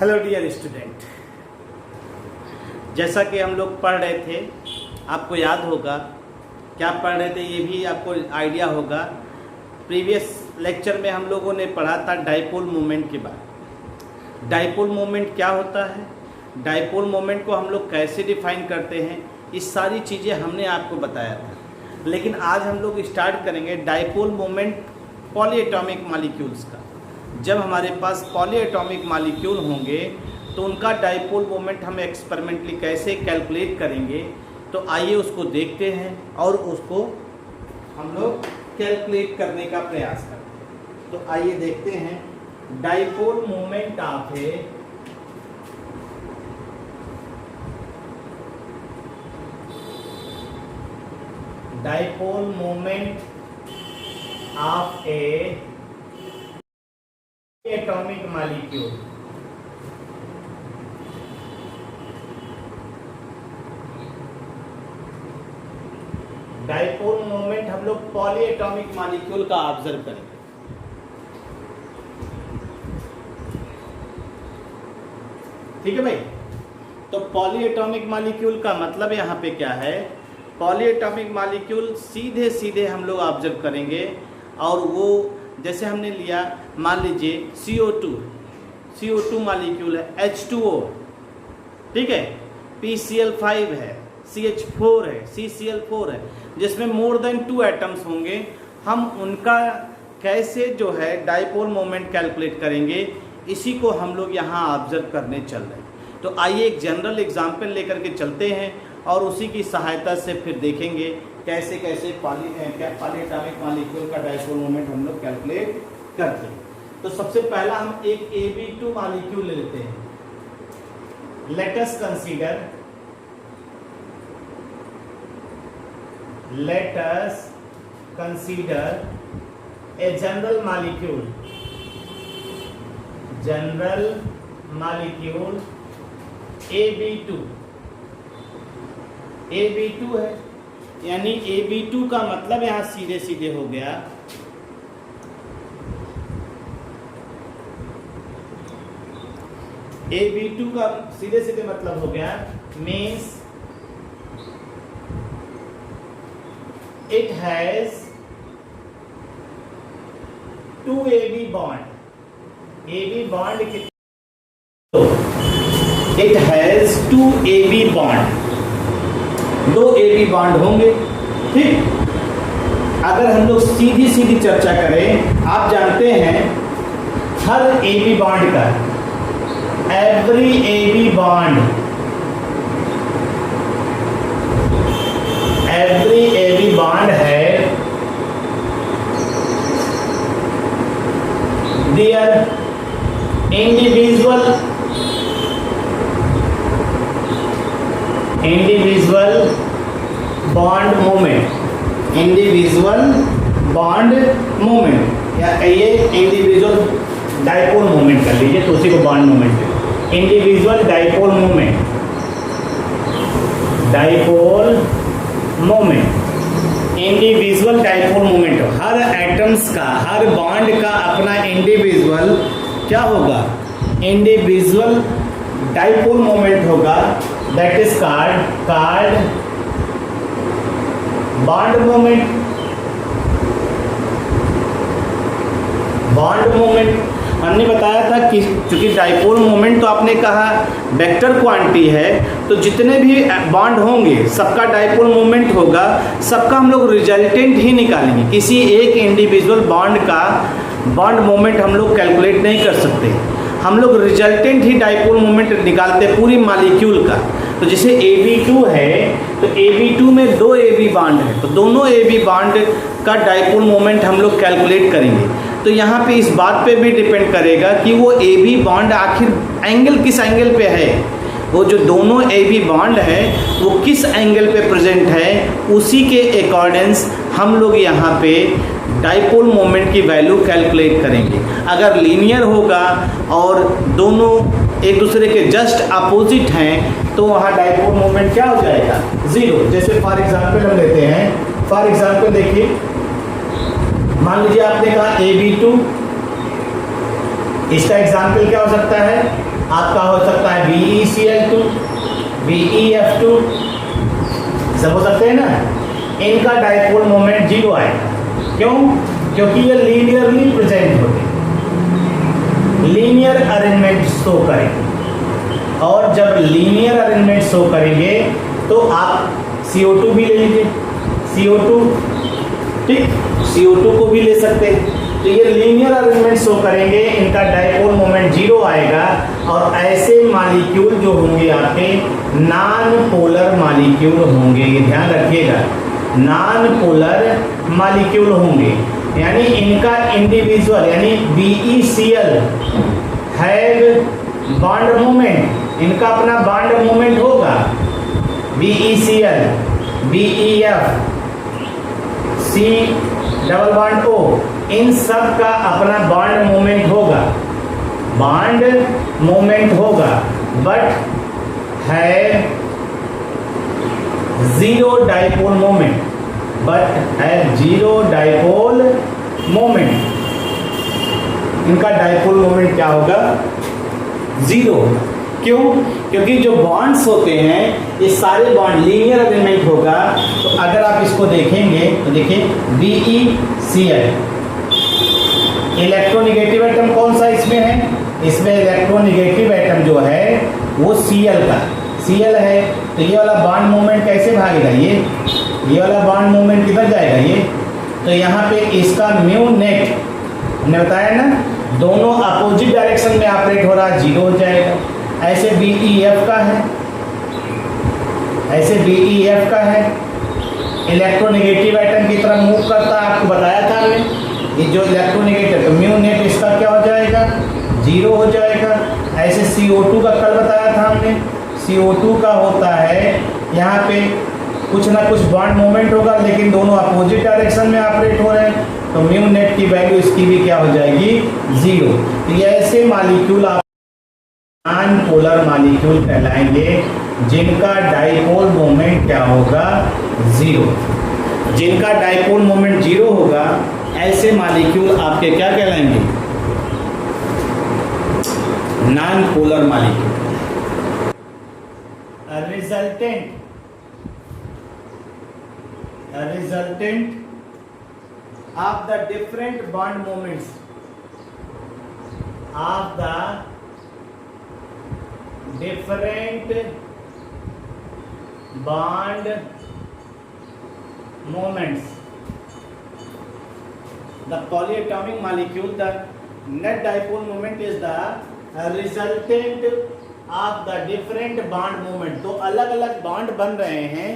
Hello dear student, जैसा कि हम लोग पढ़ रहे थे, आपको याद होगा क्या पढ़ रहे थे, ये भी आपको आइडिया होगा। प्रीवियस लेक्चर में हम लोगों ने पढ़ा था डाइपोल मोमेंट के बारे। डाइपोल मोमेंट क्या होता है, डाइपोल मोमेंट को हम लोग कैसे डिफाइन करते हैं, इस सारी चीज़ें हमने आपको बताया था। लेकिन आज हम लोग स्टार्ट करेंगे डाइपोल मोमेंट पॉलीएटॉमिक मॉलिक्यूल्स का। जब हमारे पास पॉलीएटॉमिक मॉलिक्यूल होंगे तो उनका डाइपोल मोमेंट हम एक्सपेरिमेंटली कैसे कैलकुलेट करेंगे, तो आइए उसको देखते हैं और उसको हम लोग कैलकुलेट करने का प्रयास करते हैं। तो आइए देखते हैं dipole moment of a dipole moment of A atomic molecule. Dipole moment हम लोग पॉलीएटॉमिक मॉलिक्यूल का ऑब्जर्व करेंगे। ठीक है भाई, तो पॉलीएटॉमिक मॉलिक्यूल का मतलब यहां पे क्या है, पॉलीएटॉमिक मॉलिक्यूल सीधे सीधे हम लोग ऑब्जर्व करेंगे। और वो जैसे हमने लिया, मान लीजिए CO2 मॉलिक्यूल है, H2O, ठीक है, PCl5 है, CH4 है, CCl4 है, जिसमें मोर देन 2 एटम्स होंगे। हम उनका कैसे जो है डाइपोल मोमेंट कैलकुलेट करेंगे, इसी को हम लोग यहाँ ऑब्जर्व करने चल रहे हैं। तो आइए एक जनरल एग्जाम्पल लेकर के चलते हैं और उसी की सहायता से फिर देखेंगे कैसे कैसे पॉलीएटॉमिक मॉलिक्यूल का डाइपोल मोमेंट हम लोग कैलकुलेट करते हैं। तो सबसे पहला हम एक Ab2 मॉलिक्यूल ले लेते हैं। Let us consider a general molecule Ab2 है, यानी Ab2 का मतलब यहां सीधे सीधे हो गया Ab2 का सीधे सीधे मतलब हो गया means it has 2 AB bond. AB bond it has 2 AB bond, 2 AB bond होंगे। ठीक, अगर हम लोग सीधी सीधी चर्चा करें, आप जानते हैं हर AB बॉन्ड का, एवरी AB बॉन्ड है देयर इंडिविजुअल बॉन्ड मोमेंट, या ये इंडिविजुअल डाइपोल मोमेंट कर लीजिए, तो उसी को bond moment, individual dipole moment. हर एटम्स का, हर बॉन्ड का अपना इंडिविजुअल क्या होगा, इंडिविजुअल डाइपोल मोमेंट होगा, that is called bond moment. हमने बताया था कि चूंकि डाइपोल मोमेंट तो आपने कहा वेक्टर क्वांटिटी है, तो जितने भी बॉन्ड होंगे सबका डाइपोल मोमेंट होगा, सबका हम लोग रिजल्टेंट ही निकालेंगे। किसी एक इंडिविजुअल बॉन्ड का बॉन्ड मोमेंट हम लोग कैलकुलेट नहीं कर सकते, हम लोग रिजल्टेंट ही डाइपोल मोमेंट निकालते हैं पूरी मॉलिक्यूल का। तो जैसे Ab2 है, तो Ab2 में 2 AB बॉन्ड है, तो दोनों AB बॉन्ड का डाइपोल मोमेंट हम लोग कैलकुलेट करेंगे। तो यहाँ पे इस बात पे भी डिपेंड करेगा कि वो AB बॉन्ड आखिर एंगल किस एंगल पे है, वो जो दोनों AB बॉन्ड है वो किस एंगल पे प्रेजेंट है, उसी के अकॉर्डिंग्स हम लोग यहाँ पे डाइपोल मोमेंट की वैल्यू कैलकुलेट करेंगे। अगर लीनियर होगा और दोनों एक दूसरे के जस्ट अपोजिट हैं, तो वहाँ डाइपोल मोमेंट क्या हो जाएगा, 0। जैसे फॉर एग्जांपल हम लेते हैं, फॉर एग्जांपल देखिए, मान लीजिए आपने कहा Ab2, इसका एग्जाम्पल क्या हो सकता है, आपका हो सकता है BeCl2, BeF2, सब हो सकते हैं ना। इनका डाइपोल मोमेंट 0 आएगा। क्यों? क्योंकि ये लीनियरली प्रेजेंट होते हैं, लीनियर अरेंजमेंट शो करेंगे। और जब लीनियर अरेंजमेंट शो करेंगे तो आप CO2 भी ले लीजिए, CO2, ठीक, CO2 को भी ले सकते हैं। तो ये लीनियर अरेंजमेंट शो करेंगे, इनका डाइपोल मोमेंट 0 आएगा। और ऐसे मॉलिक्यूल जो होंगे आपके नॉन पोलर मॉलिक्यूल होंगे, ये ध्यान रखिएगा, नॉन पोलर मॉलिक्यूल होंगे। यानी इनका इंडिविजुअल यानी BeCl हैव बॉन्ड मोमेंट, इनका अपना बॉन्ड मोमेंट होगा। BeCl, BeF, C double bond O, इन सब का अपना बॉन्ड मोमेंट होगा, बॉन्ड मोमेंट होगा, बट है 0 डाइपोल मोमेंट, बट है 0 डाइपोल मोमेंट। इनका डाइपोल मोमेंट क्या होगा? 0। क्यों? क्योंकि जो बॉन्ड्स होते हैं ये सारे बॉन्ड लीनियर अरेंजमेंट होगा। तो अगर आप इसको देखेंगे तो देखिए BeCl, इलेक्ट्रोनिगेटिव एटम कौन सा इसमें है? इसमें इलेक्ट्रोनिगेटिव एटम जो है वो Cl का, Cl है। तो ये वाला बॉन्ड मोमेंट कैसे भागेगा? ये वाला बॉन्ड मोमेंट किधर जाएगा? ये तो यहाँ पे इसका म्यू नेट हमने बताया ना, दोनों अपोजिट डायरेक्शन में ऑपरेट हो रहा है, 0 हो जाएगा। ऐसे BeF का है, ऐसे BeF का है, इलेक्ट्रोनिगेटिव एटम की तरफ मूव करता है, आपको बताया था हमने। ये जो इलेक्ट्रोनिगेटिव तो म्यू नेट इसका क्या हो जाएगा? 0 हो जाएगा। ऐसे CO2 का कल बताया था हमने, CO2 का होता है यहाँ पे कुछ ना कुछ बॉन्ड मोमेंट होगा, लेकिन दोनों अपोजिट डायरेक्शन में ऑपरेट हो रहे हैं, तो म्यू नेट की वैल्यू इसकी भी क्या हो जाएगी? 0। तो ये ऐसे मॉलिक्यूल आप नॉन पोलर मॉलिक्यूल कहलाएंगे जिनका डाइपोल मोमेंट क्या होगा? 0। जिनका डाइपोल मोमेंट 0 होगा, ऐसे मॉलिक्यूल आपके क्या कहलाएंगे? Non polar molecule. Resultant of the different bond moments of the different bond moments, the polyatomic molecule, the net dipole moment is the resultant of the different bond moment। तो अलग अलग bond बन रहे हैं,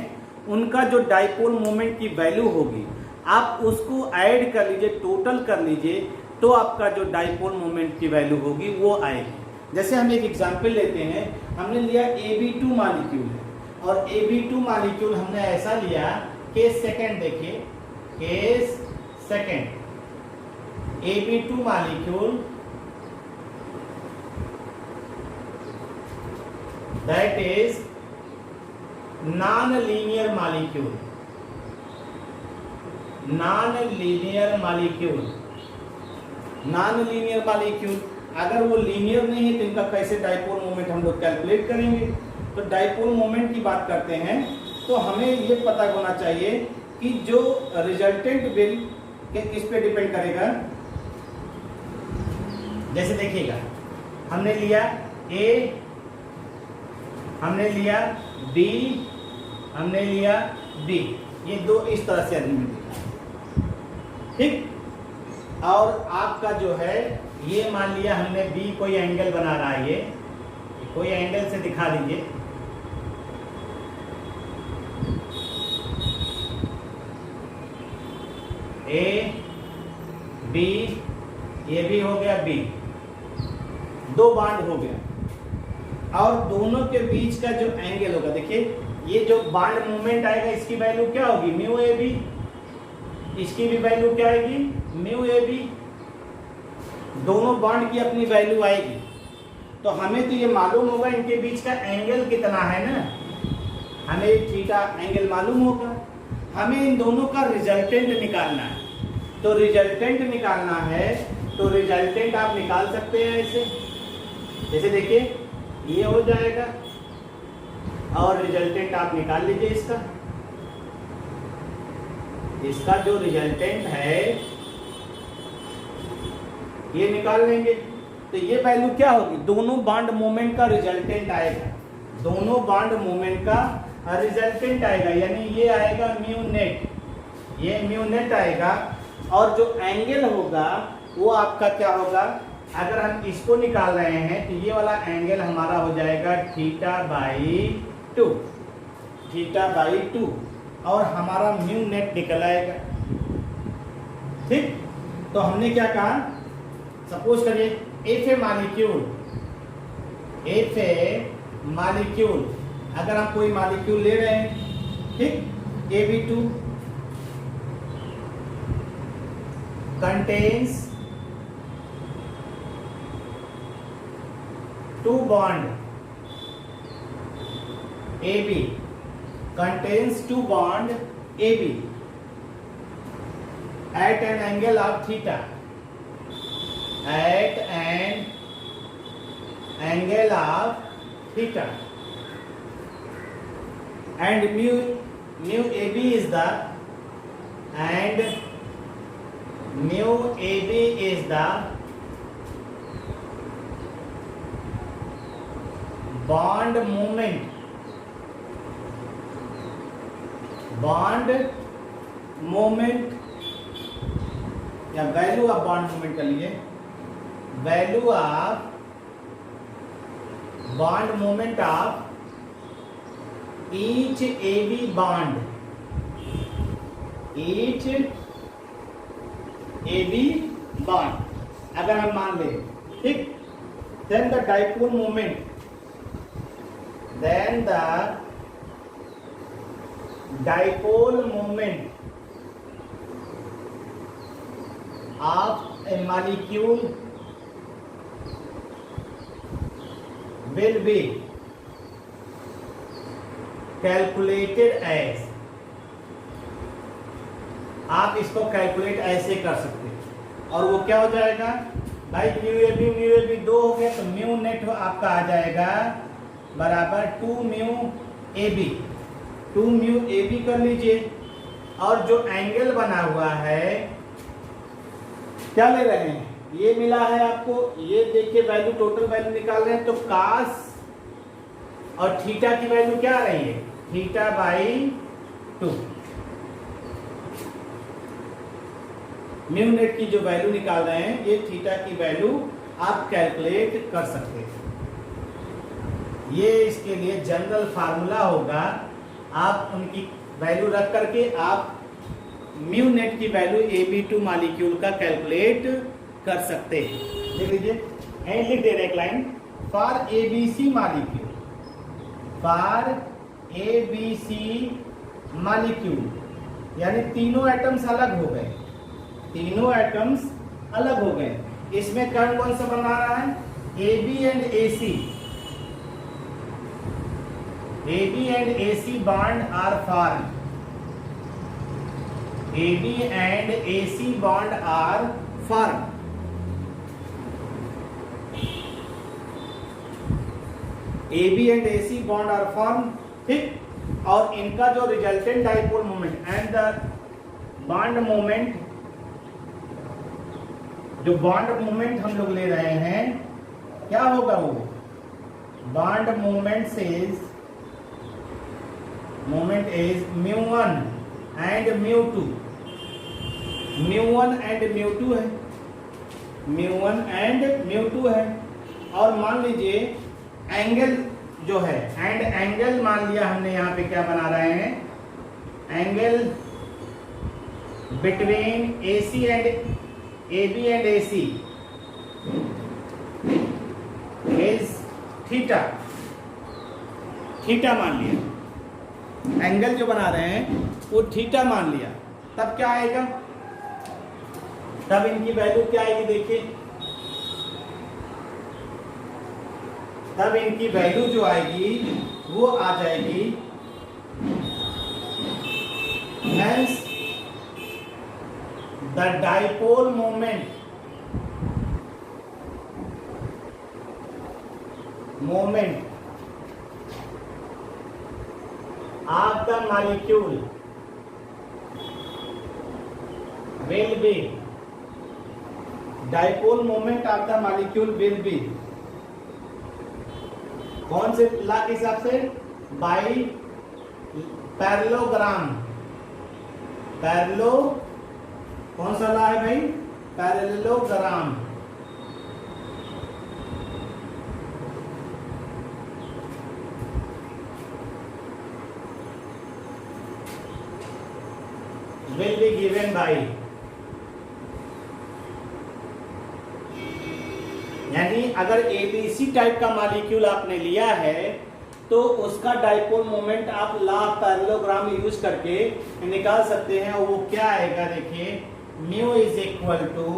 उनका जो डाइपोल मोमेंट की value होगी आप उसको ऐड कर लीजिए, टोटल कर लीजिए, तो आपका जो डाइपोल मोमेंट की वैल्यू होगी वो आएगी। जैसे हम एक एग्जांपल लेते हैं, हमने लिया AB2 मॉलिक्यूल है और AB2 मॉलिक्यूल हमने ऐसा लिया, केस सेकंड देखिए, case second AB2 molecule that is non linear molecule, non linear molecule, non linear molecule. अगर वो लीनियर नहीं है तो इनका कैसे डाइपोल मोमेंट हम लोग कैलकुलेट करेंगे? तो डाइपोल मोमेंट की बात करते हैं तो हमें ये पता होना चाहिए कि जो रिजल्टेंट विल किस पे डिपेंड करेगा। जैसे देखिएगा, हमने लिया A, हमने लिया B, हमने लिया B, ये दो इस तरह से अरेंजमेंट, ठीक। और आपका जो है ये मान लिया हमने B कोई एंगल बना रहा है, ये कोई एंगल से दिखा दीजिए, A B, ये भी हो गया B, दो बॉन्ड हो गया। और दोनों के बीच का जो एंगल होगा, देखिए ये जो बॉन्ड मूवमेंट आएगा इसकी वैल्यू क्या होगी? म्यू ए बी, इसकी भी वैल्यू क्या आएगी? Mu A B. दोनों बॉन्ड की अपनी वैल्यू आएगी। तो हमें तो ये मालूम होगा इनके बीच का एंगल कितना है ना, हमें थीटा एंगल मालूम होगा। हमें इन दोनों का रिजल्टेंट निकालना है। तो रिजल्टेंट निकालना है तो रिजल्टेंट आप निकाल सकते हैं ऐसे, जैसे देखिए ये हो जाएगा और रिजल्टेंट आप निकाल लीजिए इसका जो रिजल्टेंट है ये निकाल लेंगे। तो ये वैल्यू क्या होगी, दोनों बॉन्ड मोमेंट का रिजल्टेंट आएगा, दोनों बॉन्ड मोमेंट का रिजल्टेंट आएगा, यानी ये आएगा म्यू नेट, ये म्यू नेट आएगा। और जो एंगल होगा वो आपका क्या होगा, अगर हम इसको निकाल रहे हैं तो ये वाला एंगल हमारा हो जाएगा θ/2, θ/2 और हमारा म्यू नेट निकल आएगा। ठीक, तो हमने क्या कहा, सपोज करिए एफ ए मालिक्यूल, अगर हम कोई मालिक्यूल ले रहे हैं, ठीक, Ab2 contains 2 bond, AB contains 2 bond AB at an angle of theta, at an angle of theta, and mu AB is the bond moment या वैल्यू ऑफ बॉन्ड मोमेंट कर लीजिए, value of bond moment of each AB bond, each AB bond अगर हम मान लें, ठीक, then the dipole moment, of a molecule will be calculated as, आप इसको कैलकुलेट ऐसे कर सकते हैं और वो क्या हो जाएगा भाई, म्यू ए बी 2 हो गया तो म्यू नेट आपका आ जाएगा बराबर 2 म्यू ए बी कर लीजिए। और जो एंगल बना हुआ है क्या ले रहे हैं, ये मिला है आपको, ये देखिए वैल्यू, टोटल वैल्यू निकाल रहे हैं तो कास और थीटा की वैल्यू क्या आ रही है, θ/2। म्यू नेट की जो वैल्यू निकाल रहे हैं ये थीटा की वैल्यू आप कैलकुलेट कर सकते हैं। ये इसके लिए जनरल फार्मूला होगा, आप उनकी वैल्यू रख करके आप म्यू नेट की वैल्यू Ab2 मॉलिक्यूल का कैलकुलेट कर सकते हैं। देख लीजिए, लिख दे रहे एक line, for ABC molecule, for ABC molecule यानी तीनों एटम्स अलग हो गए, तीनों एटम्स अलग हो गए। इसमें कौन सा बना रहा है, AB and AC, AB and AC bond are formed, AB and AC bond are formed, AB and AC bond are formed, ठीक, और इनका जो resultant dipole moment and the bond moment, जो बॉन्ड मोमेंट हम लोग ले रहे हैं क्या होगा, वो bond moment is μ1 and μ2, μ1 and μ2 है, μ1 and μ2 है। और मान लीजिए एंगल जो है, एंड एंगल मान लिया हमने, यहाँ पे क्या बना रहे हैं, angle between AC and AB and AC is theta मान लिया, एंगल जो बना रहे हैं वो थीटा मान लिया, तब क्या आएगा, तब इनकी वैल्यू क्या आएगी, देखिए तब इनकी वैल्यू जो आएगी वो आ जाएगी, hence the dipole moment of the molecule will be, dipole moment of the molecule will be, कौन से लॉ के हिसाब से? By parallelogram. पैरेलो कौन सा लॉ है भाई? Parallelogram. will be given by, यानी अगर एबीसी टाइप का मॉलिक्यूल आपने लिया है तो उसका डाइपोल मोमेंट आप लॉ ऑफ पैरेललोग्राम यूज करके निकाल सकते हैं। और वो क्या आएगा? देखिए, म्यू इज इक्वल टू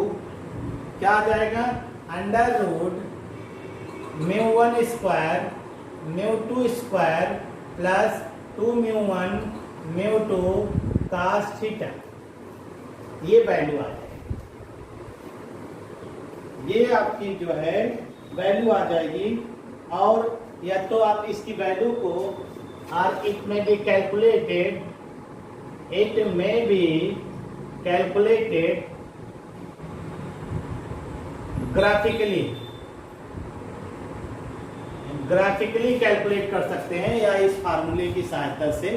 क्या आ जाएगा? Under root mu 1 square mu 2 square plus 2 mu 1 mu 2 cos theta. ये वैल्यू आ जाएगी, ये आपकी जो है वैल्यू आ जाएगी। और या तो आप इसकी वैल्यू को, और इट में बी कैलकुलेटेड, इट में be calculated graphically, graphically calculate कर सकते हैं या इस फार्मूले की सहायता से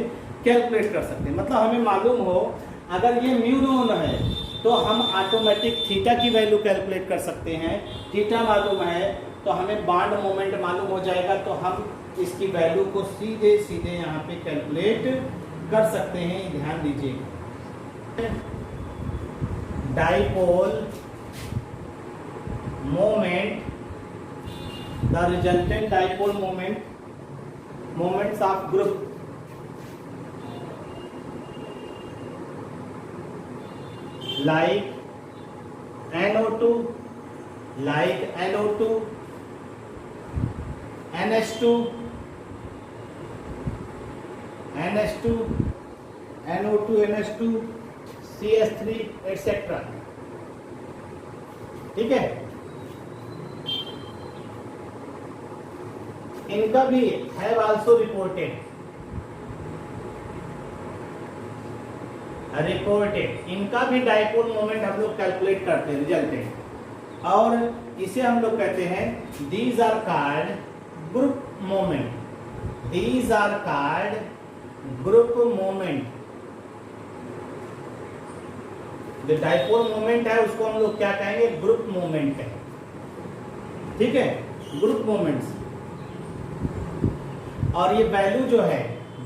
कैलकुलेट कर सकते हैं। मतलब हमें मालूम हो अगर ये म्यू नोन है तो हम ऑटोमेटिक थीटा की वैल्यू कैलकुलेट कर सकते हैं। थीटा मालूम है तो हमें बॉन्ड मोमेंट मालूम हो जाएगा, तो हम इसकी वैल्यू को सीधे सीधे यहाँ पे कैलकुलेट कर सकते हैं। ध्यान दीजिएगा, dipole moment, the resultant dipole moment, moments of group like NO2, like NO2, NH2, NH2, NO2, NH2, CH3, etc. ठीक है, इनका भी हैव आल्सो रिपोर्टेड, इनका भी डाइपोल मोमेंट हम लोग कैलकुलेट करते हैं रिजल्टेंट, और इसे हम लोग कहते हैं these are called group moment, these are called group moment. जो डाइपोल मोमेंट है उसको हम लोग क्या कहेंगे? ग्रुप मोमेंट है। ठीक है, ग्रुप मोमेंट्स। और ये वैल्यू जो है,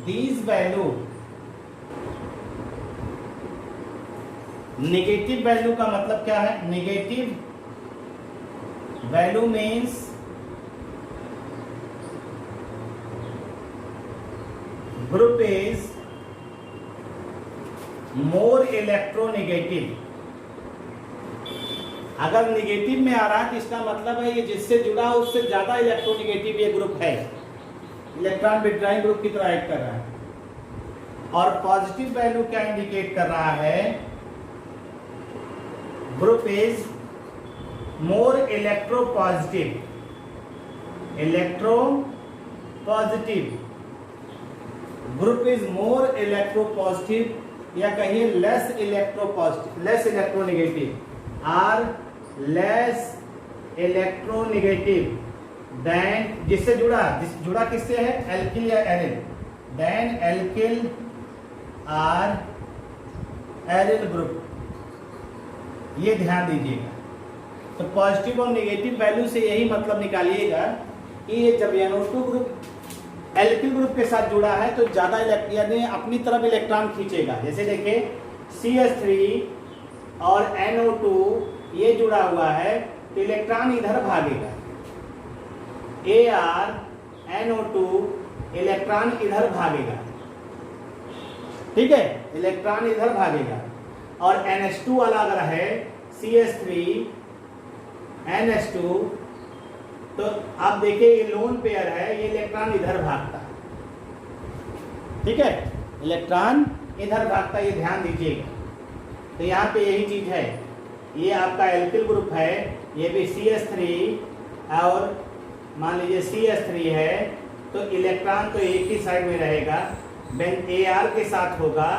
दीज वैल्यू, नेगेटिव वैल्यू का मतलब क्या है? Negative value means group is more electronegative. अगर नेगेटिव में आ रहा है तो इसका मतलब है ये जिससे जुड़ा हो उससे ज्यादा इलेक्ट्रोनेगेटिव ये ग्रुप है, इलेक्ट्रॉन विड्रॉइंग ग्रुप की तरह एक्ट कर रहा है। और पॉजिटिव वैल्यू क्या इंडिकेट कर रहा है? Group is more electropositive, electropositive, group is more electropositive, या कहिए less electropositive, less electronegative, or less electronegative then, जिससे जुड़ा किससे है? एल्किल या aryl, then alkyl or aryl group. ये ध्यान दीजिएगा। तो पॉजिटिव और नेगेटिव वैल्यू से यही मतलब निकालिएगा कि ये जब NO2 ग्रुप एल्किल ग्रुप के साथ जुड़ा है तो ज्यादा यानी अपनी तरफ इलेक्ट्रॉन खींचेगा। जैसे देखिए CH3 और NO2 ये जुड़ा हुआ है तो इलेक्ट्रॉन इधर भागेगा, AR NO2 इलेक्ट्रॉन इधर भागेगा। ठीक है, इलेक्ट्रॉन इधर भागेगा। और NH2 वाला अगर है CH3 NH2 तो आप देखिए ये लोन पेयर है, ये इलेक्ट्रॉन इधर भागता है। ठीक है, इलेक्ट्रॉन इधर भागता है, ये ध्यान दीजिएगा। तो यहाँ पे यही चीज है, ये आपका एल्किल ग्रुप है, ये भी CH3 और मान लीजिए CH3 है तो इलेक्ट्रॉन तो एक ही साइड में रहेगा, बेन Ar के साथ होगा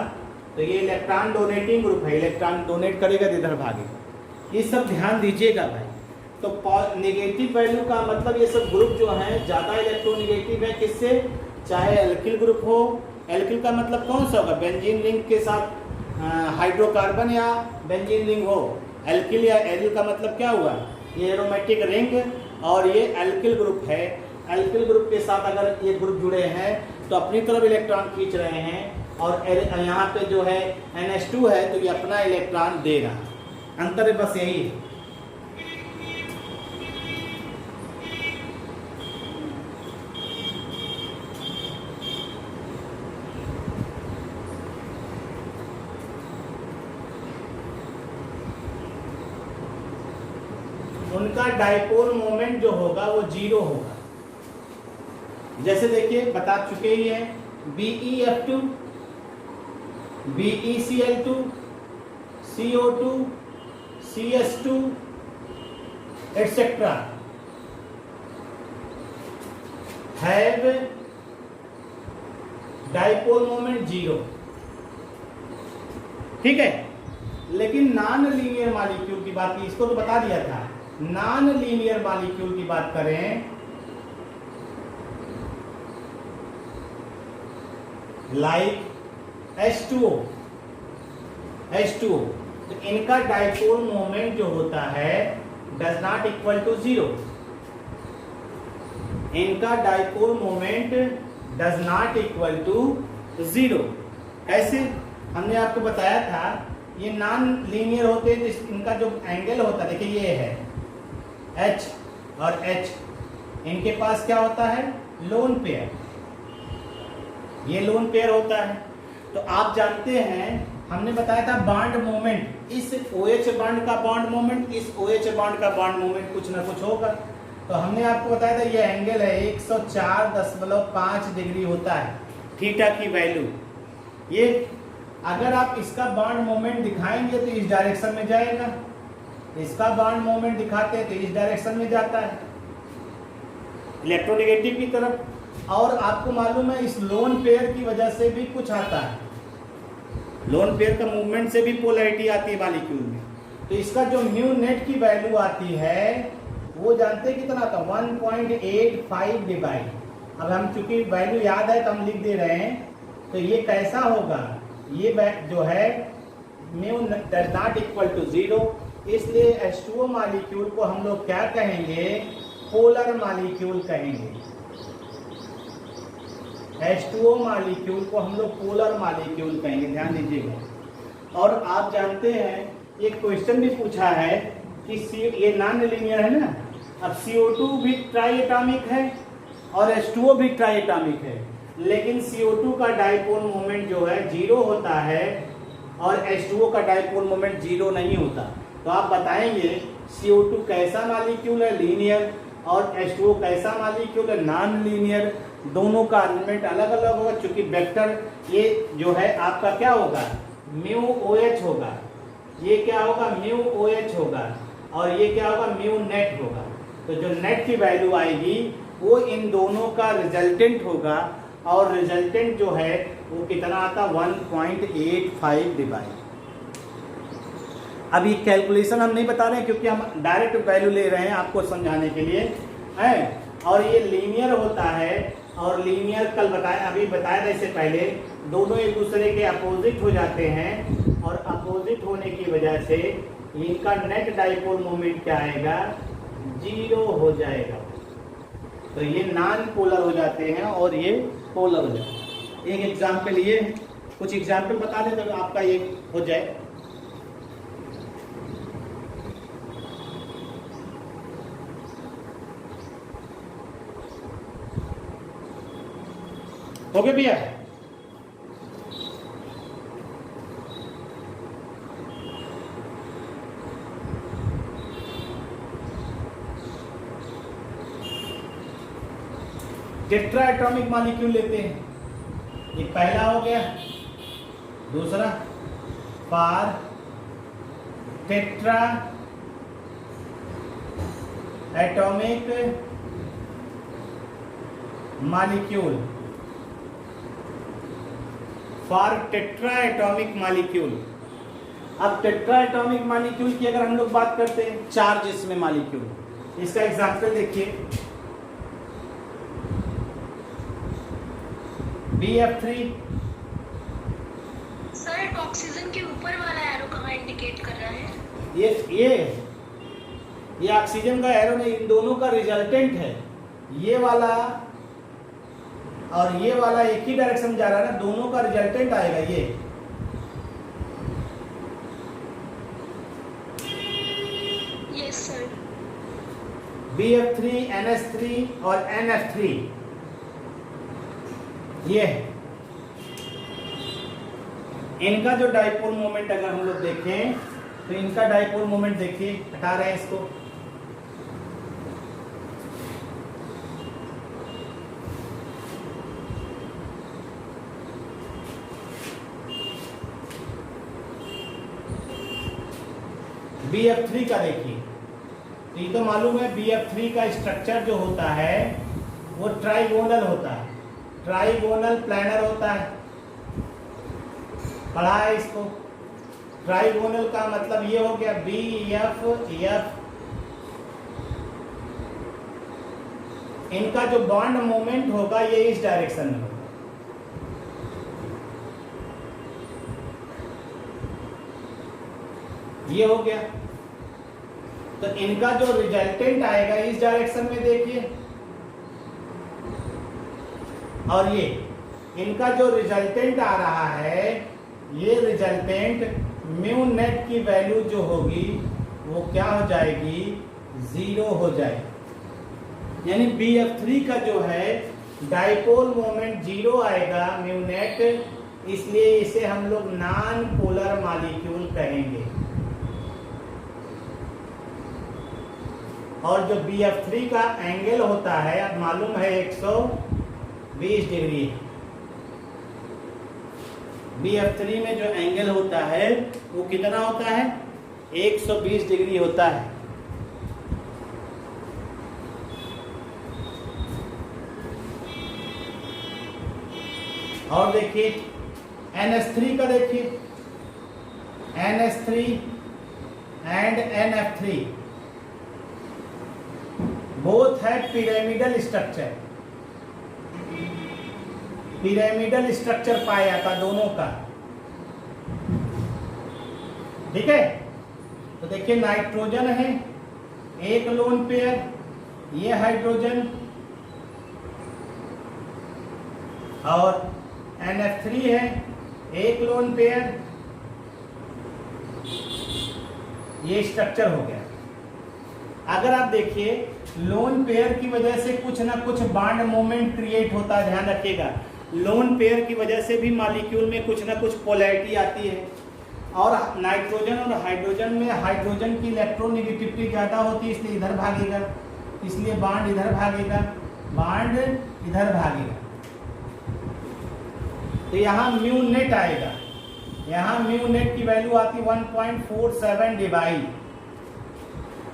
तो ये इलेक्ट्रॉन डोनेटिंग ग्रुप है, इलेक्ट्रॉन डोनेट करेगा तो इधर भागेगा। ये सब ध्यान दीजिएगा भाई। तो नेगेटिव वैल्यू का मतलब ये सब ग्रुप जो है ज़्यादा इलेक्ट्रोनेगेटिव है किससे, चाहे एल्किल ग्रुप हो, एल्किल का मतलब कौन सा होगा, बेंजीन रिंग के साथ हाइड्रोकार्बन या बेंजीन रिंग हो, एल्किल या एरिल का मतलब क्या हुआ, ये एरोमेटिक रिंग और ये एल्किल ग्रुप है। एल्किल ग्रुप के साथ अगर ये ग्रुप जुड़े हैं तो अपनी तरफ इलेक्ट्रॉन खींच रहे हैं और यहाँ पे जो है NH2 है तो ये अपना इलेक्ट्रॉन देगा। अंतर बस यही है। उनका डाइपोल मोमेंट जो होगा वो 0 होगा। जैसे देखिए बता चुके ही हैं, BeF2, BeCl2, CO2, CS2 etc. have dipole moment 0। ठीक है, लेकिन नॉन लीनियर मॉलिक्यूल की बात की, इसको तो बता दिया था। नॉन लीनियर मॉलिक्यूल की बात करें, लाइक H2O, तो इनका डाइपोल मोमेंट जो होता है डज नॉट इक्वल टू 0। इनका dipole moment does not equal to 0। कैसे, हमने आपको बताया था ये नॉन लीनियर होते हैं तो इनका जो एंगल होता है, देखिए ये है H और H, इनके पास क्या होता है, लोन पेयर, ये लोन पेयर होता है। तो आप जानते हैं हमने बताया था बॉन्ड मोमेंट, इस OH बॉन्ड का बॉन्ड मोमेंट, इस OH बॉन्ड का बॉन्ड मोमेंट कुछ ना कुछ होगा। तो हमने आपको बताया था ये एंगल है 104.5 डिग्री होता है थीटा की वैल्यू। ये अगर आप इसका बॉन्ड मोमेंट दिखाएंगे तो इस डायरेक्शन में जाएगा, इसका बॉन्ड मोमेंट दिखाते हैं तो इस डायरेक्शन में जाता है, इलेक्ट्रोनेगेटिव की तरफ। और आपको मालूम है इस लोन पेयर की वजह से भी कुछ आता है, लोन पेयर का मूवमेंट से भी पोलैरिटी आती है मॉलिक्यूल में। तो इसका जो म्यू नेट की वैल्यू आती है वो जानते हैं कितना आता है, 1.85 डिवाइड। अब हम चूंकि वैल्यू याद है तो हम लिख दे रहे हैं। तो ये कैसा होगा, ये जो है mu does not equal to 0, इसलिए H2O मॉलिक्यूल को हम लोग क्या कहेंगे, पोलर मॉलिक्यूल कहेंगे। H2O मॉलिक्यूल को हम लोग पोलर मॉलिक्यूल कहेंगे, ध्यान दीजिएगा। और आप जानते हैं एक क्वेश्चन भी पूछा है कि ये नॉन लीनियर है ना, अब CO2 भी ट्राई एटॉमिक है और H2O भी ट्राई एटॉमिक है, लेकिन CO2 का डाइपोल मोमेंट जो है 0 होता है और H2O का डाइपोल मोमेंट 0 नहीं होता। तो आप बताएंगे CO2 कैसा मॉलिक्यूल है, लीनियर, और H2O कैसा मॉलिक्यूल है, नॉन लीनियर। दोनों का आर्गुमेंट अलग अलग होगा, चूंकि वेक्टर ये जो है आपका क्या होगा, म्यू OH होगा, ये क्या होगा, म्यू OH होगा, और ये क्या होगा, म्यू नेट होगा। तो जो नेट की वैल्यू आएगी वो इन दोनों का रिजल्टेंट होगा, और रिजल्टेंट जो है वो कितना आता, 1.85 डिवाइड। अब ये कैलकुलेशन हम नहीं बता रहे हैं क्योंकि हम डायरेक्ट वैल्यू ले रहे हैं आपको समझाने के लिए है। और ये लीनियर होता है, और लीनियर कल बताया, अभी बताया था इससे पहले, दोनों एक दूसरे के अपोजिट हो जाते हैं, और अपोजिट होने की वजह से इनका नेट डाइपोल मोमेंट क्या आएगा, 0 हो जाएगा। तो ये नॉन पोलर हो जाते हैं और ये पोलर हो जाते हैं। एक एग्जाम्पल, ये कुछ एग्जाम्पल बता दें तो आपका ये हो जाए। हो गया भैया, टेट्रा एटॉमिक मॉलिक्यूल लेते हैं, एक पहला हो गया, दूसरा for tetra atomic molecule for tetra atomic molecule. अब टेट्रा एटॉमिक मॉलिक्यूल की अगर हम लोग बात करते हैं, चार्ज में मॉलिक्यूल, इसका एग्जांपल देखिए BF3। सर ऑक्सीजन के ऊपर वाला एरो कहाँ इंडिकेट कर रहा है? ये ऑक्सीजन का एरो नहीं, इन दोनों का रिजल्टेंट है। ये वाला और ये वाला एक ही डायरेक्शन जा रहा है ना, दोनों का रिजल्टेंट आएगा ये। Yes sir. BF3, NH3 और NF3 ये है। इनका जो डाइपोल मोमेंट अगर हम लोग देखें तो इनका डाइपोल मोमेंट देखिए, हटा रहे हैं इसको, BF3 का देखिए, तो ये तो मालूम है BF3 का स्ट्रक्चर जो होता है वो ट्राइगोनल होता है, ट्राइगोनल प्लानर होता है, पढ़ा है इसको। ट्राइगोनल का मतलब ये हो गया BF, इनका जो बॉन्ड मोमेंट होगा ये इस डायरेक्शन में होगा। ये हो गया, तो इनका जो रिजल्टेंट आएगा इस डायरेक्शन में देखिए, और ये इनका जो रिजल्टेंट आ रहा है, ये रिजल्टेंट म्यू नेट की वैल्यू जो होगी वो क्या हो जाएगी, 0 हो जाएगी। यानी BF3 का जो है डाइपोल मोमेंट 0 आएगा म्यू नेट, इसलिए इसे हम लोग नॉन पोलर मॉलिक्यूल कहेंगे। और जो BF3 का एंगल होता है, अब मालूम है 120 डिग्री है। BF3 में जो एंगल होता है वो कितना होता है, 120 डिग्री होता है। और देखिए NH3 का, देखिए NH3 एंड NF3 बोथ है पिरामिडल स्ट्रक्चर, पिरामिडल स्ट्रक्चर पाया जाता दोनों का, ठीक है। तो देखिए नाइट्रोजन है एक लोन पेयर, ये हाइड्रोजन, और NF3 है एक लोन पेयर, ये स्ट्रक्चर हो गया। अगर आप देखिए लोन पेयर की वजह से कुछ ना कुछ बॉन्ड मोमेंट क्रिएट होता है, ध्यान रखिएगा। लोन पेयर की वजह से भी मॉलिक्यूल में कुछ ना कुछ पोलैरिटी आती है, और नाइट्रोजन और हाइड्रोजन में हाइड्रोजन की इलेक्ट्रोनेगेटिविटी ज़्यादा होती है, इसलिए इधर भागेगा, इसलिए बॉन्ड इधर भागेगा, बॉन्ड इधर भागेगा। तो यहाँ म्यू नेट आएगा, यहाँ म्यू नेट की वैल्यू आती 1.47 डिवाइड,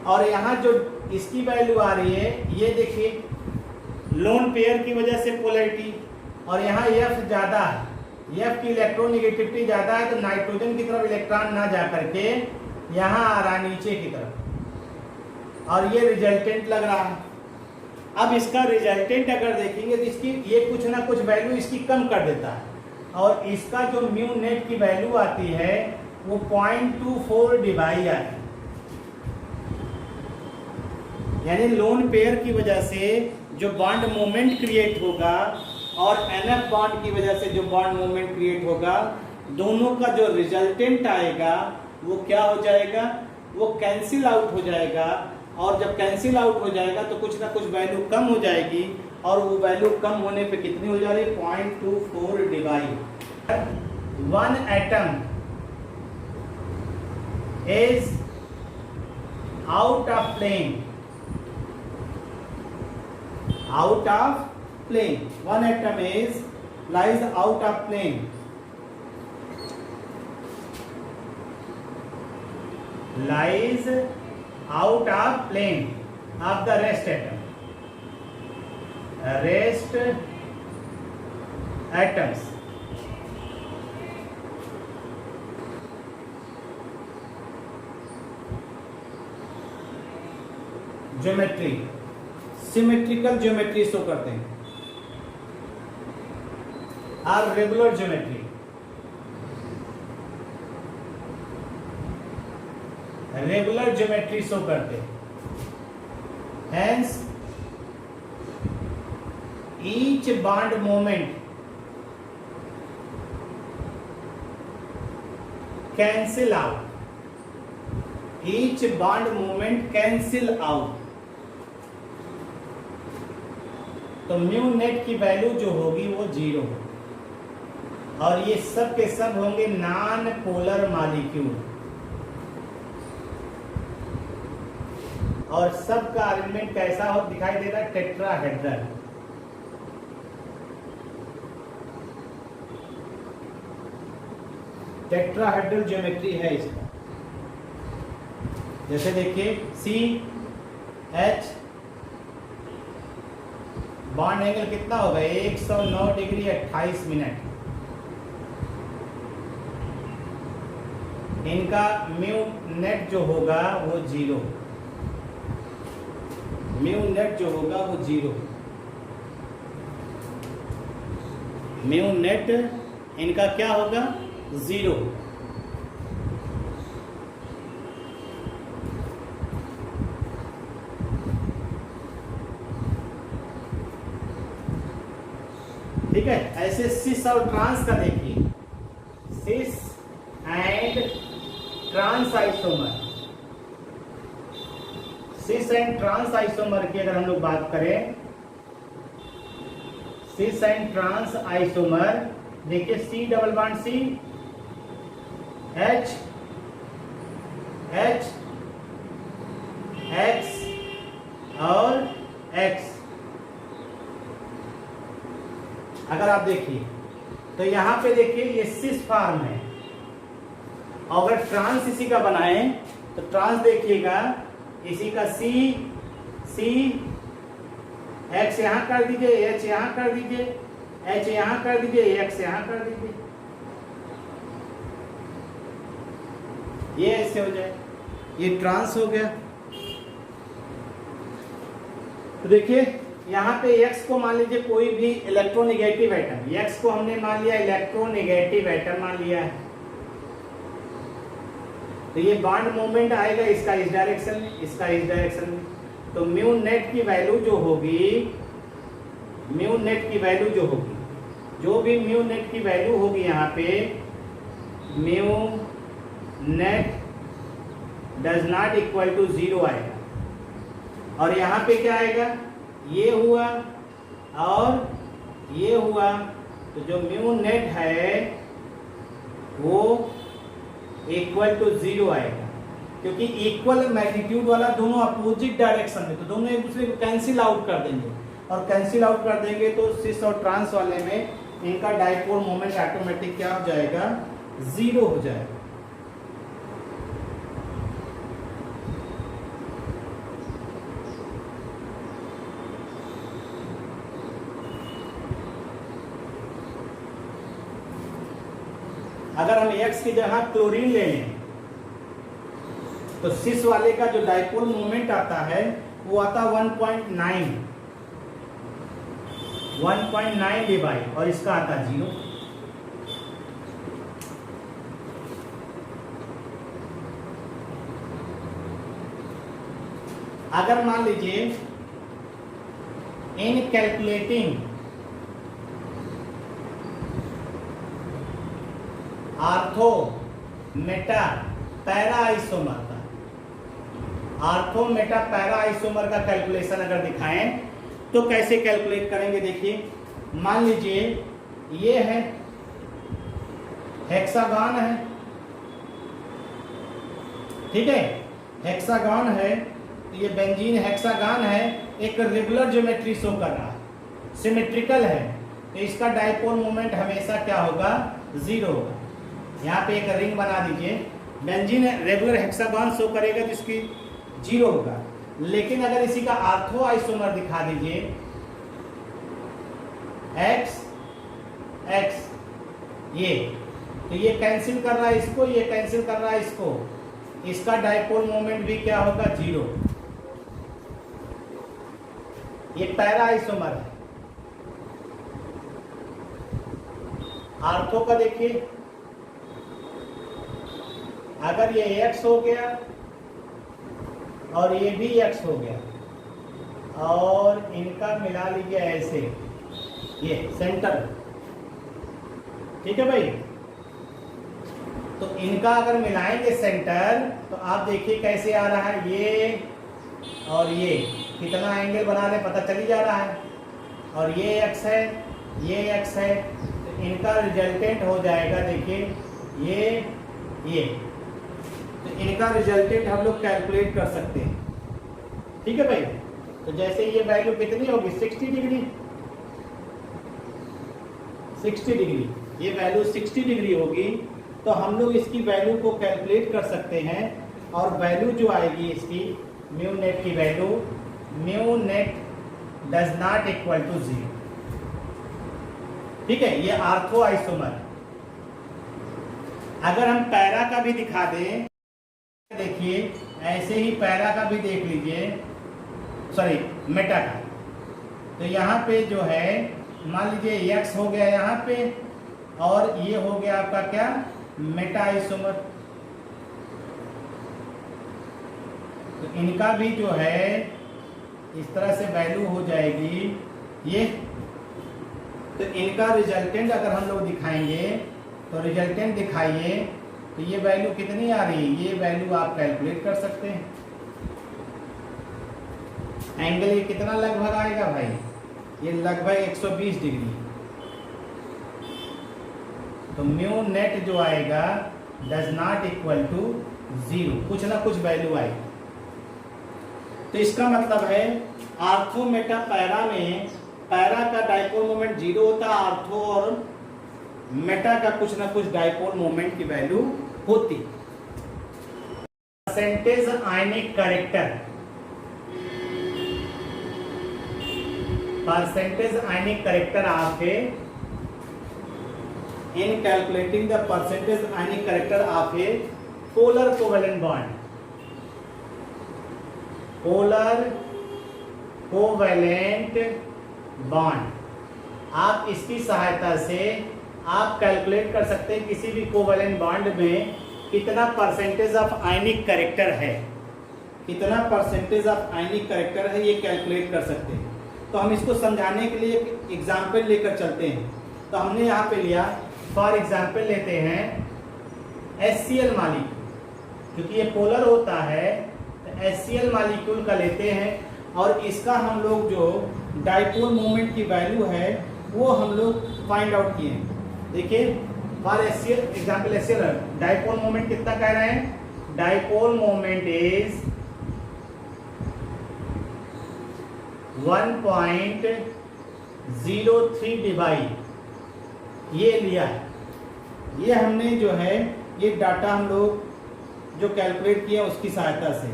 और यहाँ जो इसकी वैल्यू आ रही है ये देखिए लोन पेयर की वजह से पोलैरिटी, और यहाँ F ज़्यादा है, F की इलेक्ट्रोनेगेटिविटी ज़्यादा है, तो नाइट्रोजन की तरफ इलेक्ट्रॉन ना जा करके यहाँ आ रहा नीचे की तरफ, और ये रिजल्टेंट लग रहा है। अब इसका रिजल्टेंट अगर देखेंगे तो इसकी ये कुछ ना कुछ वैल्यू इसकी कम कर देता है, और इसका जो म्यू नेट की वैल्यू आती है वो 0.24 डिवाइड आती है। यानी लोन पेयर की वजह से जो बॉन्ड मोमेंट क्रिएट होगा और NF बॉन्ड की वजह से जो बॉन्ड मोमेंट क्रिएट होगा, दोनों का जो रिजल्टेंट आएगा वो क्या हो जाएगा, वो कैंसिल आउट हो जाएगा, और जब कैंसिल आउट हो जाएगा तो कुछ ना कुछ वैल्यू कम हो जाएगी, और वो वैल्यू कम होने पे कितनी हो जा रही है, 0.24 divide. One atom is out of plane, out of plane, one atom is lies out of plane, lies out of plane of the rest atom, rest atoms. Geometry, symmetrical geometry show करते हैं और regular geometry. Regular geometry show करते हैं। Hence, each bond moment cancel out. Each bond moment cancel out. तो mu net की value जो होगी वो 0, और ये सब के सब होंगे नॉन पोलर मॉलिक्यूल, और सबका अरेंजमेंट कैसा हो दिखाई दे रहा है? टेट्राहेड्रल। टेट्राहेड्रल ज्योमेट्री है इसका। जैसे देखिए सी एच, बॉन्ड एंगल कितना होगा? 109 डिग्री 28 मिनट। इनका म्यू नेट जो होगा वो 0, म्यू नेट जो होगा वो 0। म्यू नेट इनका क्या होगा? 0। ठीक है। ऐसे सिस और ट्रांस का देखिए, cis and trans isomer. Cis and trans isomer की अगर हम लोग बात करें, सिस एंड ट्रांस आइसोमर देखिए, C double bond C, H H, X और एक्स। अगर आप देखिए तो यहां पे देखिए ये सिस फॉर्म है, और अगर ट्रांस इसी का बनाएं तो ट्रांस देखिएगा इसी का सी सी, एक्स यहां कर दीजिए, एच यहां कर दीजिए, एच यहां कर दीजिए, एक्स यहां कर दीजिए, ये ऐसे हो जाए, ये ट्रांस हो गया। तो देखिए यहाँ पे x को मान लीजिए कोई भी इलेक्ट्रोनेगेटिव एटम, x को हमने मान लिया इलेक्ट्रोनेगेटिव एटम मान लिया है, तो ये बॉन्ड मोमेंट आएगा इसका इस डायरेक्शन में, इसका इस डायरेक्शन में। तो म्यू नेट की वैल्यू जो होगी, म्यू नेट की वैल्यू जो होगी, जो भी म्यू नेट की वैल्यू होगी यहाँ पे, mu net does not equal to 0 आएगा, और यहाँ पे क्या आएगा? ये हुआ और ये हुआ, तो जो म्यू नेट है वो इक्वल टू 0 आएगा, क्योंकि इक्वल मैग्नीट्यूड वाला दोनों अपोजिट डायरेक्शन में, तो दोनों एक दूसरे को कैंसिल आउट कर देंगे, और कैंसिल आउट कर देंगे तो सिस और ट्रांस वाले में इनका डाइपोल मोमेंट ऑटोमेटिक क्या हो जाएगा? 0 हो जाएगा। अगर हम x की जगह क्लोरीन ले लें तो सिस वाले का जो डाइपोल मोमेंट आता है वो आता 1.9 डिवाइड, और इसका आता 0। अगर मान लीजिए इन calculating ortho Meta para isomer का, आर्थो मेटा पैरा आइसोमर का कैलकुलेशन अगर दिखाएं तो कैसे कैलकुलेट करेंगे? देखिए मान लीजिए ये है हेक्सागन है, ठीक है, हेक्सागन है, तो ये बेंजीन हेक्सागन है, एक रेगुलर ज्योमेट्री शो कर रहा है, सिमेट्रिकल है, तो इसका डाइपोल मोमेंट हमेशा क्या होगा? 0 होगा। यहाँ पे एक रिंग बना दीजिए, बेंजीन रेगुलर हेक्सागन शो करेगा जिसकी 0 होगा, लेकिन अगर इसी का आर्थो आइसोमर दिखा दीजिए एक्स एक्स, ये तो ये कैंसिल कर रहा है इसको, ये कैंसिल कर रहा है इसको, इसका डाइपोल मोमेंट भी क्या होगा, 0। ये पैरा आइसोमर है। आर्थो का देखिए, अगर ये x हो गया और ये भी x हो गया और इनका मिला लीजिए ऐसे, ये सेंटर, ठीक है भाई। तो इनका अगर मिलाएंगे सेंटर तो आप देखिए कैसे आ रहा है, ये और ये कितना एंगल बना रहे पता चल ही जा रहा है, और ये x है, ये x है, तो इनका रिजल्टेंट हो जाएगा, देखिए ये तो इनका रिजल्टेंट हम लोग कैलकुलेट कर सकते हैं, ठीक है भाई। तो जैसे ये वैल्यू कितनी होगी, 60 डिग्री, 60 डिग्री, ये वैल्यू 60 डिग्री होगी, तो हम लोग इसकी वैल्यू को कैलकुलेट कर सकते हैं। और वैल्यू जो आएगी इसकी म्यू नेट की value, mu net does not equal to 0, ठीक है। ये आर्थो आइसोमर। अगर हम पैरा का भी दिखा दें, देखिए ऐसे ही पैरा का भी देख लीजिए, सॉरी मेटा का, तो यहाँ पे जो है मान लीजिए x हो गया यहाँ पे, और ये हो गया आपका क्या, मेटा आइसोमर। तो इनका भी जो है इस तरह से वैल्यू हो जाएगी ये। तो इनका रिजल्टेंट अगर हम लोग दिखाएंगे तो रिजल्टेंट दिखाइए, तो ये वैल्यू कितनी आ रही है, ये वैल्यू आप कैलकुलेट कर सकते हैं। एंगल ये कितना लगभग आएगा भाई, ये लगभग 120 डिग्री। तो म्यू नेट जो आएगा डज नॉट इक्वल टू 0, कुछ ना कुछ वैल्यू आएगी। तो इसका मतलब है आर्थो मेटा पैरा में, पैरा का डाइपोल मोमेंट 0 होता है, आर्थो और मेटा का कुछ ना कुछ डाइपोल मोमेंट की वैल्यू होती। Percentage ionic character, percentage ionic character of a, in calculating the percentage ionic character of a polar covalent bond, polar covalent bond, आप इसकी सहायता से आप कैलकुलेट कर सकते हैं किसी भी कोवेलेंट बॉन्ड में कितना परसेंटेज ऑफ आयनिक कैरेक्टर है, कितना परसेंटेज ऑफ आयनिक कैरेक्टर है, ये कैलकुलेट कर सकते हैं। तो हम इसको समझाने के लिए एक एग्जाम्पल लेकर चलते हैं। तो हमने यहाँ पे लिया, फॉर एग्जाम्पल लेते हैं HCl मालिक्यूल, क्योंकि ये पोलर होता है तो HCl मालिक्यूल का लेते हैं, और इसका हम लोग जो डाइपोल मोमेंट की वैल्यू है वो हम लोग फाइंड आउट किए। देखिए for HCl example HCl dipole moment कितना कह रहे हैं, डाइपोल मोमेंट इज 1.03 डिवाइड, ये लिया है, ये हमने जो है ये डाटा हम लोग जो कैलकुलेट किया उसकी सहायता से।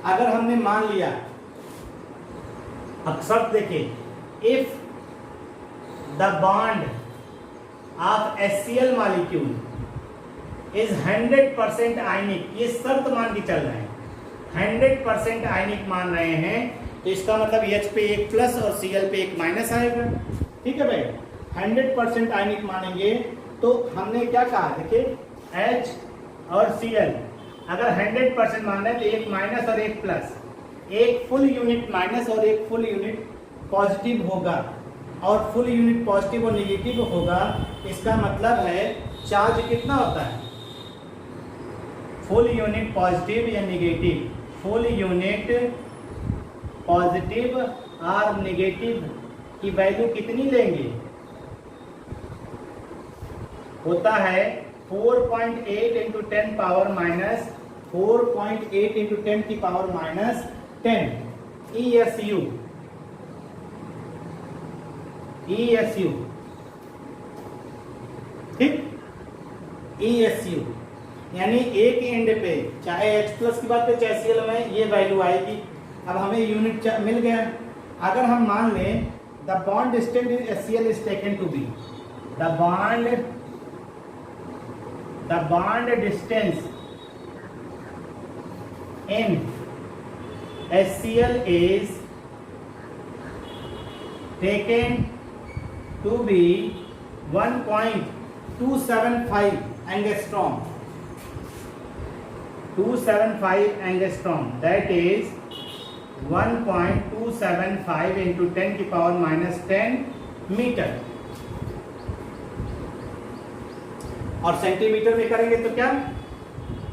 अगर हमने मान लिया, अब शर्त देखिए, if the bond of HCl molecule is 100% आयनिक, ये शर्त मान के चल रहे हैं, 100% आयनिक मान रहे हैं, तो इसका मतलब H पे एक प्लस और Cl पे एक माइनस आएगा, ठीक है भाई। 100% आयनिक मानेंगे तो हमने क्या कहा, देखिए H और Cl अगर 100% मान रहे हैं तो एक माइनस और एक प्लस, एक फुल यूनिट माइनस और एक फुल यूनिट पॉजिटिव होगा, और फुल यूनिट पॉजिटिव और नेगेटिव होगा। इसका मतलब है चार्ज कितना होता है, फुल यूनिट पॉजिटिव या नेगेटिव, फुल यूनिट पॉजिटिव और नेगेटिव की वैल्यू कितनी लेंगे, होता है 4.8 इंटू 10 पावर माइनस 4.8 इंटू 10 की पावर माइनस 10 ESU, ESU, ठीक, ESU यानी एक एंड पे चाहे H प्लस की बात पे चाहे Cl में ये वैल्यू आएगी। अब हमें यूनिट मिल गया। अगर हम मान लें the bond distance in HCl is taken to be the bond distance in HCl is taken to be 1.275 angstrom. 275 angstrom, that is 1.275 into 10 की पावर -10 मीटर। और सेंटीमीटर में करेंगे तो क्या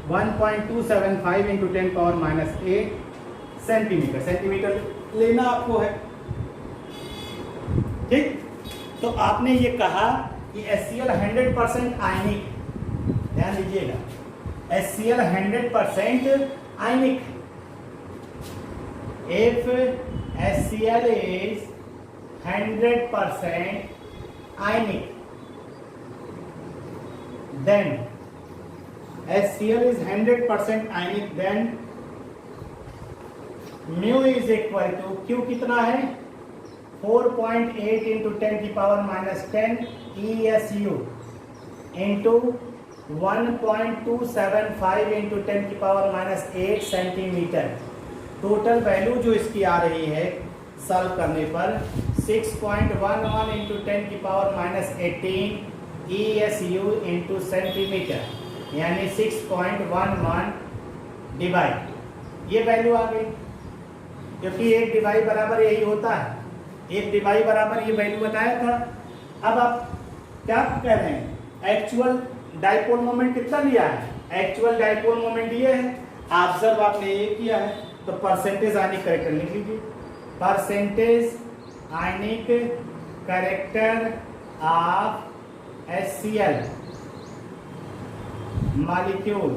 1.275 into 10 पावर -8 सेंटीमीटर। सेंटीमीटर लेना आपको है, ठीक। तो आपने ये कहा कि HCl 100% आयनिक, ध्यान दीजिएगा, HCl 100% ionic. If HCl is 100% ionic, then HCl is 100% ionic, then mu is equal to Q कितना है 4.8 into 10 की पावर -10 ESU into 1.275 into 10 की पावर -8 सेंटीमीटर। टोटल वैल्यू जो इसकी आ रही है सॉल्व करने पर 6.11 into 10 की पावर -18 ESU into सेंटीमीटर, यानी 6.11 डिवाइड, ये वैल्यू आ गई, क्योंकि एक डिवाइड बराबर यही होता है, एक डिवाइड बराबर ये वैल्यू बताया था। अब आप क्या कह रहे हैं, एक्चुअल डाइपोल मोमेंट कितना लिया है, एक्चुअल डाइपोल मोमेंट ये है, ऑब्जर्व आपने ये किया है, तो परसेंटेज आयनिक करेक्टर लिख लीजिए, percentage ionic character of HCl molecule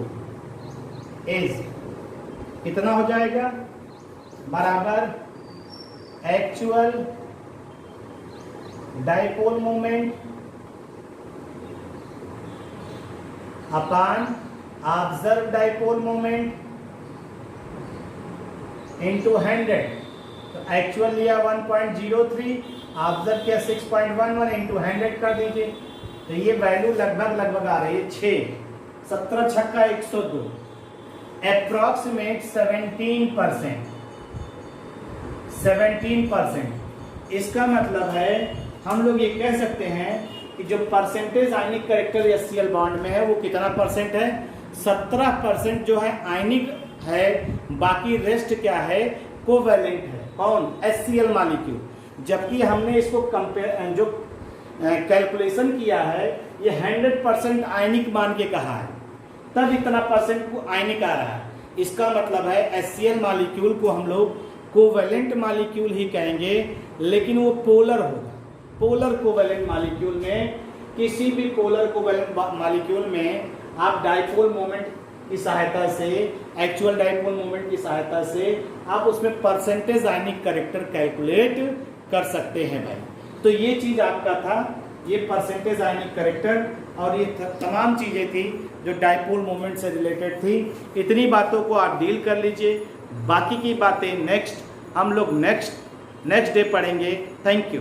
is कितना हो जाएगा, बराबर actual dipole moment upon observe dipole moment into 100। तो एक्चुअल लिया 1.03, ऑब्जर्व किया 6.11 इंटू 100 कर दीजिए, तो ये वैल्यू लगभग आ रही है 6, 17 छक्का 102, अप्रॉक्सीमेट 17%। इसका मतलब है हम लोग ये कह सकते हैं कि जो परसेंटेज आयनिक करेक्टर HCl बॉन्ड में है वो कितना परसेंट है, 17% जो है आयनिक है, बाकी रेस्ट क्या है, कोवैलेंट है। कौन, HCl मॉलिक्यूल। जबकि हमने इसको कंपेयर जो कैलकुलेशन किया है ये 100% आयनिक मान के कहा है, तब इतना परसेंट को आयनिक आ रहा है। इसका मतलब है HCl मॉलिक्यूल को हम लोग कोवैलेंट मॉलिक्यूल ही कहेंगे, लेकिन वो पोलर होगा। पोलर कोवैलेंट मॉलिक्यूल में, किसी भी पोलर कोवैलेंट मॉलिक्यूल में आप डाइपोल मोमेंट की सहायता से, एक्चुअल डाइपोल मोमेंट की सहायता से आप उसमें परसेंटेज आयनिक करेक्टर कैलकुलेट कर सकते हैं भाई। तो ये चीज़ आपका था, ये परसेंटेज आयनिक करेक्टर और ये तमाम चीज़ें थी जो डाइपोल मोमेंट से रिलेटेड थी। इतनी बातों को आप डील कर लीजिए, बाकी की बातें नेक्स्ट हम लोग नेक्स्ट डे पढ़ेंगे। Thank you.